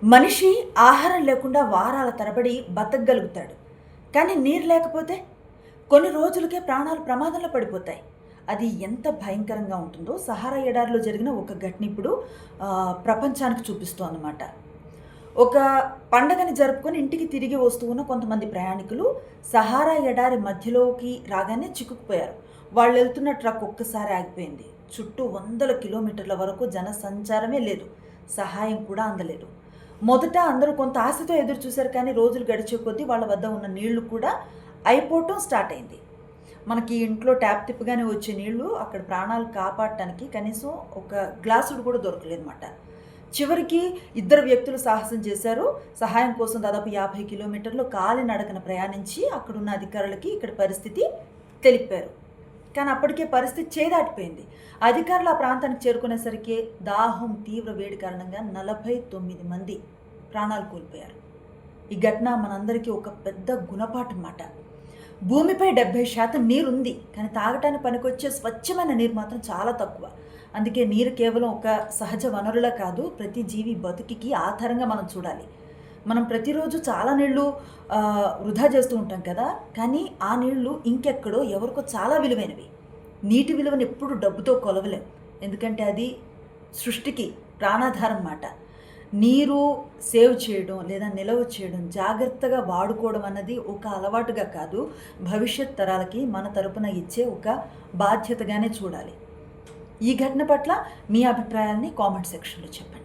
మనిషి ఆహారం లేకుండా వారాల తరబడి బతకగలుగుతాడు. కానీ నీరు లేకపోతే కొన్ని రోజులకే ప్రాణాలు ప్రమాదంలో పడిపోతాయి. అది ఎంత భయంకరంగా ఉంటుందో సహారా ఎడారిలో జరిగిన ఒక ఘటన ఇప్పుడు ప్రపంచానికి చూపిస్తోందన్నమాట. ఒక పండగని జరుపుకొని ఇంటికి తిరిగి వస్తూ ఉన్న కొంతమంది ప్రయాణికులు సహారా ఎడారి మధ్యలోకి రాగానే చిక్కుకుపోయారు. వాళ్ళు వెళ్తున్న ట్రక్ ఒక్కసారి ఆగిపోయింది. చుట్టూ వందల కిలోమీటర్ల వరకు జనసంచారమే లేదు. సహాయం కూడా అందలేదు. మొదట అందరూ కొంత ఆశతో ఎదురు చూశారు. కానీ రోజులు గడిచే కొద్దీ వాళ్ళ వద్ద ఉన్న నీళ్లు కూడా అయిపోవటం స్టార్ట్ అయింది. మనకి ఇంట్లో ట్యాప్ తిప్పగానే వచ్చే నీళ్లు అక్కడ ప్రాణాలు కాపాడటానికి కనీసం ఒక గ్లాసుడు కూడా దొరకలేదన్నమాట. చివరికి ఇద్దరు వ్యక్తులు సాహసం చేశారు. సహాయం కోసం దాదాపు 50 కిలోమీటర్లు కాలినడకన ప్రయాణించి అక్కడున్న అధికారులకి ఇక్కడ పరిస్థితి తెలిపారు. కానీ అప్పటికే పరిస్థితి చేదాటిపోయింది. అధికారులు ఆ ప్రాంతానికి చేరుకునేసరికి దాహం, తీవ్ర వేడి కారణంగా 49 మంది ప్రాణాలు కోల్పోయారు. ఈ ఘటన మనందరికీ ఒక పెద్ద గుణపాఠం అన్నమాట. భూమిపై 70% నీరుంది, కానీ తాగటానికి పనికొచ్చే స్వచ్ఛమైన నీరు మాత్రం చాలా తక్కువ. అందుకే నీరు కేవలం ఒక సహజ వనరులా కాదు, ప్రతి జీవి బతుకికి ఆధారంగా మనం చూడాలి. మనం ప్రతిరోజు చాలా నీళ్లు వృధా చేస్తూ ఉంటాం కదా, కానీ ఆ నీళ్లు ఇంకెక్కడో ఎవరికో చాలా విలువైనవి. నీటి విలువను ఎప్పుడు డబ్బుతో కొలవలేం, ఎందుకంటే అది సృష్టికి ప్రాణాధారం అన్నమాట. నీరు సేవ్ చేయడం లేదా నిల్వ చేయడం, జాగ్రత్తగా వాడుకోవడం అన్నది ఒక అలవాటుగా కాదు, భవిష్యత్ తరాలకి మన తరపున ఇచ్చే ఒక బాధ్యతగానే చూడాలి. ఈ ఘటన పట్ల మీ అభిప్రాయాన్ని కామెంట్ సెక్షన్లో చెప్పండి.